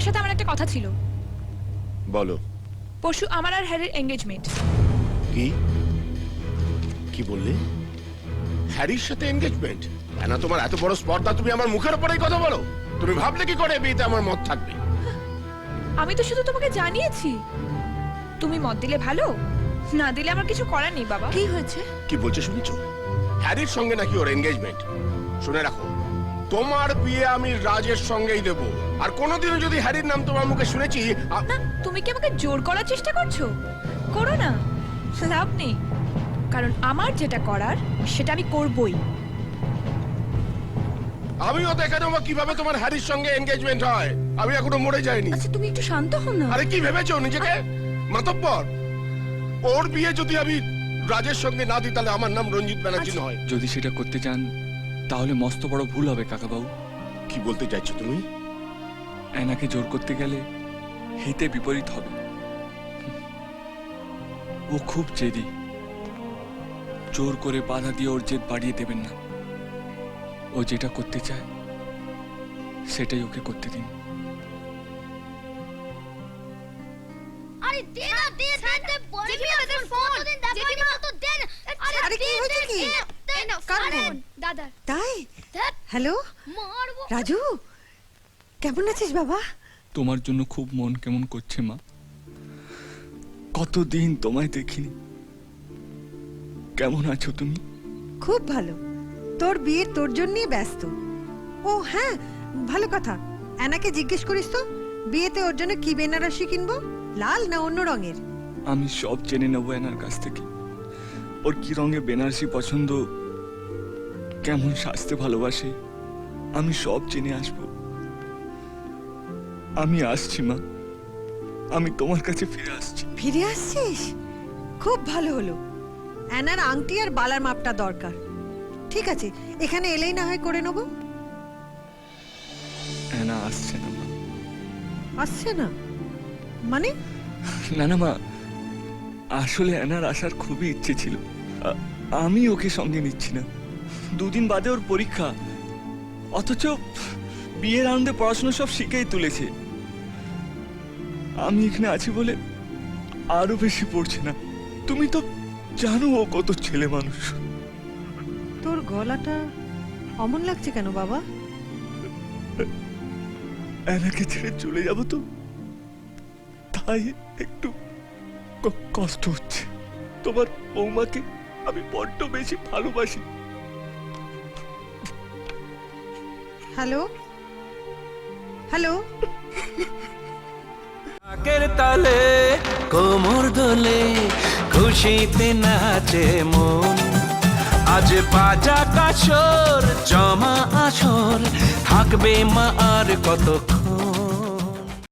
সাথে আমার একটা কথা ছিল। বলো। পরশু আমার আর হ্যারির এনগেজমেন্ট। কি কি বললে? হ্যারির সাথে এনগেজমেন্ট? না, তোমার এত বড় স্পর্ধা, তুমি আমার মুখের উপরেই কথা বলো। তুমি ভাবলে কি করে বিয়েতে আমার মত থাকবে? আমি তো শুধু তোমাকে জানিয়েছি, তুমি মত দিলে ভালো, না দিলে আমার কিছু করার নেই। বাবা কি হয়েছে? কি বলছে শুনেছো? হ্যারির সঙ্গে নাকি ওর এনগেজমেন্ট। শুনে রাখো, তোমার বিয়ে আমি রাজের সঙ্গেই দেব। আর কোনোদিনও যদি হ্যারির নাম তোমার মুখে শুনেছি না, তুমি কি আমাকে জোর করার চেষ্টা করছো? করো না, লাভ নেই। কারণ আমার যেটা করার সেটা আমি করবই। আমিও দেখে নেবো কিভাবে তোমার হ্যারির সঙ্গে এনগেজমেন্ট হয়। আমি এখনো মরে যাইনি। আচ্ছা তুমি একটু শান্ত হও না। আরে কি ভেবেছো নিজেকে? মাতব্বর, ওর বিয়ে যদি আমি রাজের সঙ্গে না দিই তাহলে আমার নাম রঞ্জিত ব্যানার্জি নয়। যদি সেটা করতে চান তাহলে মস্ত বড় ভুল হবে কাকাবাবু। কি বলতে চাইছো তুমি? অ্যানাকে জোর করতে গেলে হিতে বিপরীত হবে। ও খুব জেদি। জোর করে বাধা দিয়ে ওর জেদ বাড়িয়ে দেবেন না। ও যেটা করতে চায় সেটাই ওকে করতে দিন। আরে দে না, দে দে বল মি আমাদের ফোন দিন, দাদা তো দেন। আরে কি হয়েছে কি? কার ফোন? দাদা তাই? ধ্যাৎ, হ্যালো মারবো। রাজু, কেমন আছিস বাবা? তোমার জন্য খুব মন কেমন করছে মা। কতদিন তোমায় দেখিনি। কেমন আছো তুমি? খুব ভালো। তোর বিয়ে তোর জন্যই ব্যস্ত। ও হ্যাঁ, ভালো কথা। অ্যানাকে জিজ্ঞেস করিস তো বিয়েতে ওর জন্য কি বেনারসি কিনবো, লাল না অন্য রঙের? আমি সব জেনে নেবো অ্যানার কাছ থেকে। ওর কি রঙে বেনারসি পছন্দ, কেমন সাজতে ভালোবাসে, আমি সব জেনে আসবো। আমি আসছি মা, আমি তোমার কাছে ফিরে আসছি। ফিরে আসছিস? খুব ভালো হলো। অ্যানার আংটি আর বালার মাপটা দরকার। ঠিক আছে, এখানে এলেই না হয় করে নেবো। অ্যানা আসছে না মা। আসছে না মানে? না না মা, আসলে অ্যানার আসার খুবই ইচ্ছে ছিল। আমি ওকে সঙ্গে নিচ্ছি না। দুদিন বাদে ওর পরীক্ষা, অথচ বিয়ের আনন্দে পড়াশোনা সব শিখেই তুলেছে। আমি এখানে আছি বলে আরো বেশি পড়ছে না। তুমি তো জানো ও কত ছেলে মানুষ। তোর গলাটা অমন লাগছে কেন বাবা? অ্যানাকে ছেড়ে চলে যাব তো, তাই একটু কষ্ট হচ্ছে। তোমার বৌমাকে আমি বড্ড বেশি ভালোবাসি। হ্যালো হ্যালো, আকের তালে কোমর দোলে খুশিতে নাচে মন। আজ বাজা কাছর জমা আসর থাকবে মা আর কতক্ষণ।